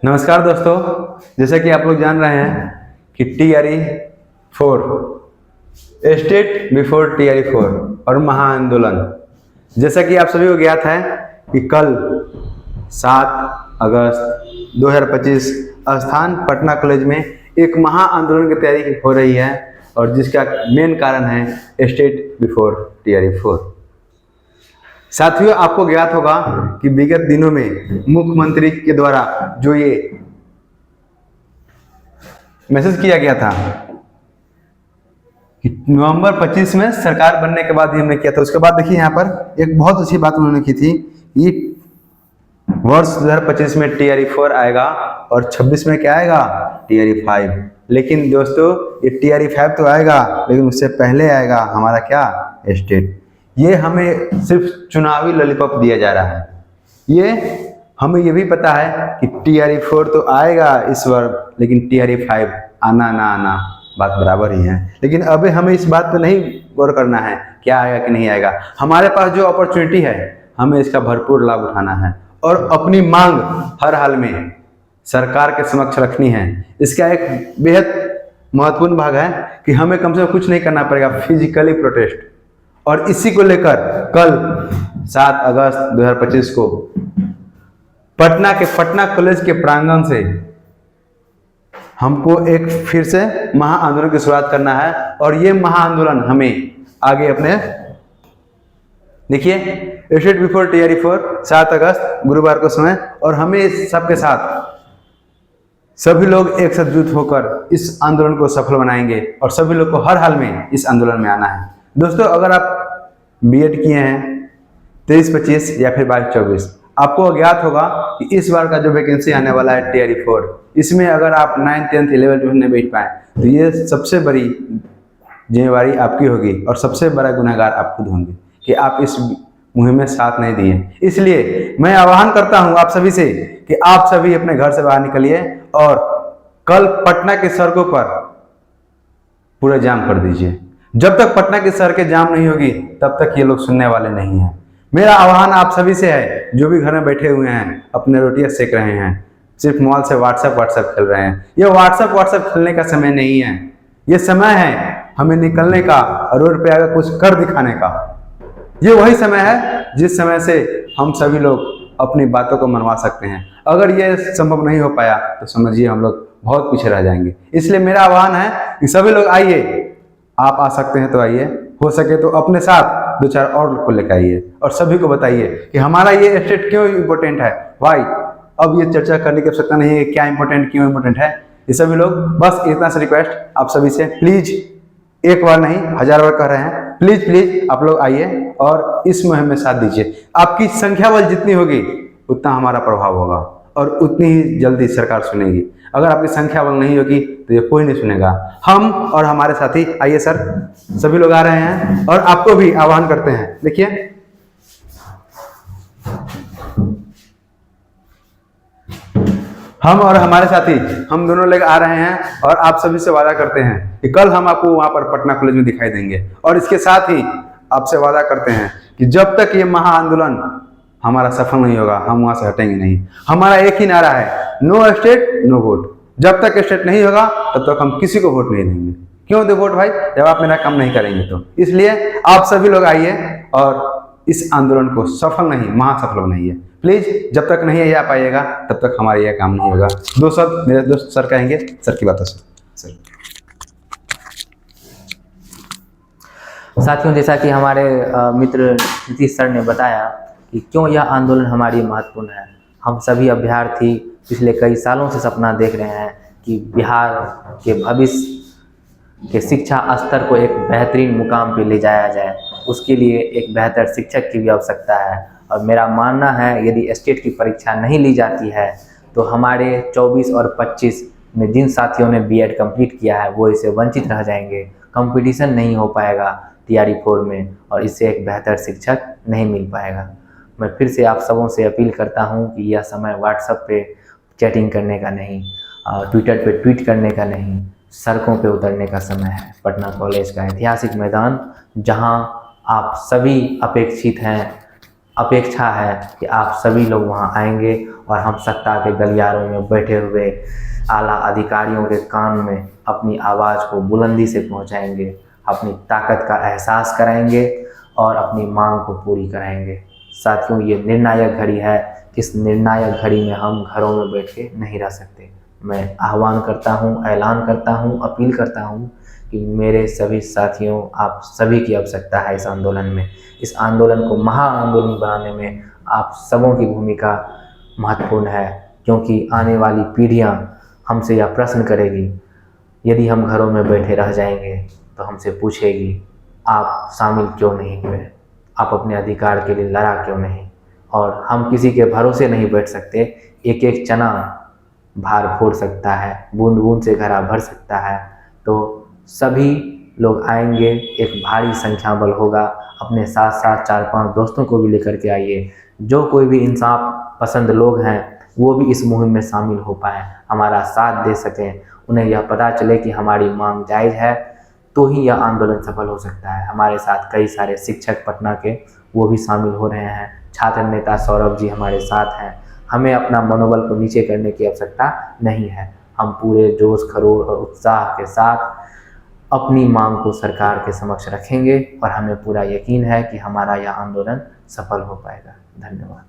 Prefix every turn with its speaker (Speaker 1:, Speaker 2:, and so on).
Speaker 1: नमस्कार दोस्तों, जैसा कि आप लोग जान रहे हैं कि TRE 4 स्टेट बिफोर TRE 4 और महाआंदोलन, जैसा कि आप सभी को ज्ञात है कि कल 7 अगस्त 2025 स्थान पटना कॉलेज में एक महाआंदोलन की तैयारी हो रही है और जिसका मेन कारण है स्टेट बिफोर TRE 4। साथियों, आपको ज्ञात होगा कि विगत दिनों में मुख्यमंत्री के द्वारा जो ये मैसेज किया गया था कि नवंबर 25 में सरकार बनने के बाद ही हमने किया था। उसके बाद देखिए यहाँ पर एक बहुत अच्छी बात उन्होंने की थी कि वर्ष 2025 में TRE 4 आएगा और 26 में क्या आएगा, TRE 5। लेकिन दोस्तों, ये TRE 5 तो आएगा, लेकिन उससे पहले आएगा हमारा क्या, स्टेट। ये हमें सिर्फ चुनावी लॉलीपॉप दिया जा रहा है। ये हमें ये भी पता है कि TRE 4 तो आएगा इस बार, लेकिन TRE 5 आना ना आना बात बराबर ही है। लेकिन अभी हमें इस बात पर नहीं गौर करना है क्या आएगा कि नहीं आएगा। हमारे पास जो अपॉर्चुनिटी है हमें इसका भरपूर लाभ उठाना है और अपनी मांग हर हाल में सरकार के समक्ष रखनी है। इसका एक बेहद महत्वपूर्ण भाग है कि हमें कम से कम कुछ नहीं करना पड़ेगा, फिजिकली प्रोटेस्ट। और इसी को लेकर कल 7 अगस्त 2025 को पटना के पटना कॉलेज के प्रांगण से हमको एक फिर से महाआंदोलन की शुरुआत करना है। और ये महाआंदोलन हमें आगे अपने देखिए स्टेट बिफोर TRE 4 7 अगस्त गुरुवार को समय, और हमें इस सबके साथ सभी लोग एक साथ जुट होकर इस आंदोलन को सफल बनाएंगे और सभी लोग को हर हाल में इस आंदोलन में आना है। दोस्तों, अगर आप B.Ed किए हैं 23-25 या फिर 22-24, आपको अज्ञात होगा कि इस बार का जो वैकेंसी आने वाला है TRE 4, इसमें अगर आप 9th 10th 11th 12th नहीं बैठ पाए तो ये सबसे बड़ी जिम्मेवारी आपकी होगी और सबसे बड़ा गुनहगार आप खुद होंगे कि आप इस मुहिम में साथ नहीं दिए। इसलिए मैं आह्वान करता हूं आप सभी से कि आप सभी अपने घर से बाहर निकलिए और कल पटना के सड़कों पर पूरा जाम कर दीजिए। जब तक पटना की सड़कें जाम नहीं होगी तब तक ये लोग सुनने वाले नहीं हैं। मेरा आह्वान आप सभी से है, जो भी घर में बैठे हुए हैं अपने रोटियां सेक रहे हैं, सिर्फ मोबाइल से व्हाट्सएप खेल रहे हैं, ये व्हाट्सएप खेलने का समय नहीं है। ये समय है हमें निकलने का, रोड पे आकर कुछ कर दिखाने का। ये वही समय है जिस समय से हम सभी लोग अपनी बातों को मनवा सकते हैं। अगर ये संभव नहीं हो पाया तो समझिए हम लोग बहुत पीछे रह जाएंगे। इसलिए मेरा आह्वान है कि सभी लोग आइए, आप आ सकते हैं तो आइए, हो सके तो अपने साथ 2-4 और लोग को लेकर आइए और सभी को बताइए कि हमारा ये स्टेट क्यों इम्पोर्टेंट है। भाई, अब ये चर्चा करने की आवश्यकता नहीं है क्या इम्पोर्टेंट क्यों इम्पोर्टेंट है। ये सभी लोग, बस इतना सा रिक्वेस्ट आप सभी से, प्लीज, एक बार नहीं 1000 बार कह रहे हैं, प्लीज आप लोग आइए और इस मुहिम में साथ दीजिए। आपकी संख्या बल जितनी होगी उतना हमारा प्रभाव होगा और उतनी ही जल्दी सरकार सुनेगी। अगर आपकी संख्या बल नहीं होगी तो ये कोई नहीं सुनेगा। हम और हमारे साथी, आइए सर, सभी लोग आ रहे हैं और आपको भी आह्वान करते हैं। देखिए, हम और हमारे साथी, हम दोनों लोग आ रहे हैं और आप सभी से वादा करते हैं कि कल हम आपको वहां पर पटना कॉलेज में दिखाई देंगे। और इसके साथ ही आपसे वादा करते हैं कि जब तक ये महाआंदोलन हमारा सफल नहीं होगा हम वहां से हटेंगे नहीं। हमारा एक ही नारा है, नो स्टेट नो वोट। जब तक स्टेट नहीं होगा तब तक हम किसी को वोट नहीं देंगे। क्यों दे वोट भाई, जब आप मेरा काम नहीं करेंगे तो। इसलिए आप सभी लोग आइए और इस आंदोलन को सफल नहीं, महासफल बनाइए प्लीज। जब तक नहीं आ पाइएगा तब तक हमारा यह काम नहीं होगा। दो शब्द मेरे दोस्त सर कहेंगे, सर की बातों से।
Speaker 2: साथियों, जैसा कि हमारे मित्र नीतीश सर ने बताया कि क्यों यह आंदोलन हमारी महत्वपूर्ण है। हम सभी अभ्यर्थी पिछले कई सालों से सपना देख रहे हैं कि बिहार के भविष्य के शिक्षा स्तर को एक बेहतरीन मुकाम पे ले जाया जाए। उसके लिए एक बेहतर शिक्षक की भी आवश्यकता है। और मेरा मानना है यदि स्टेट की परीक्षा नहीं ली जाती है तो हमारे 24 और 25 में जिन साथियों ने B.Ed कंप्लीट किया है वो इसे वंचित रह जाएंगे। कंपटीशन नहीं हो पाएगा TRE 4 में और इससे एक बेहतर शिक्षक नहीं मिल पाएगा। मैं फिर से आप सबों से अपील करता हूं कि यह समय व्हाट्सएप पे चैटिंग करने का नहीं, ट्विटर पे ट्वीट करने का नहीं, सड़कों पे उतरने का समय है। पटना कॉलेज का ऐतिहासिक मैदान जहां आप सभी अपेक्षित हैं अपेक्षा है कि आप सभी लोग वहां आएंगे और हम सत्ता के गलियारों में बैठे हुए आला अधिकारियों के कान में अपनी आवाज़ को बुलंदी से पहुंचाएंगे, अपनी ताकत का एहसास कराएंगे और अपनी मांग को पूरी कराएंगे। साथियों, ये निर्णायक घड़ी है। इस निर्णायक घड़ी में हम घरों में बैठ के नहीं रह सकते। मैं आह्वान करता हूँ, ऐलान करता हूँ, अपील करता हूँ कि मेरे सभी साथियों, आप सभी की आवश्यकता है इस आंदोलन में। इस आंदोलन को महा आंदोलन बनाने में आप सबों की भूमिका महत्वपूर्ण है, क्योंकि आने वाली पीढ़ियां हमसे यह प्रश्न करेगी, यदि हम घरों में बैठे रह जाएंगे तो हमसे पूछेगी, आप शामिल क्यों नहीं हुए, आप अपने अधिकार के लिए लड़ा क्यों नहीं। और हम किसी के भरोसे नहीं बैठ सकते। एक एक चना भार फोड़ सकता है, बूंद बूंद से घड़ा भर सकता है। तो सभी लोग आएंगे, एक भारी संख्या बल होगा। अपने साथ साथ 4-5 दोस्तों को भी लेकर के आइए। जो कोई भी इंसाफ पसंद लोग हैं वो भी इस मुहिम में शामिल हो पाए, हमारा साथ दे सकें। उन्हें यह पता चले कि हमारी मांग जायज़ है, तो ही यह आंदोलन सफल हो सकता है। हमारे साथ कई सारे शिक्षक पटना के वो भी शामिल हो रहे हैं। छात्र नेता सौरभ जी हमारे साथ हैं। हमें अपना मनोबल को नीचे करने की आवश्यकता नहीं है। हम पूरे जोश खरोश और उत्साह के साथ अपनी मांग को सरकार के समक्ष रखेंगे और हमें पूरा यकीन है कि हमारा यह आंदोलन सफल हो पाएगा। धन्यवाद।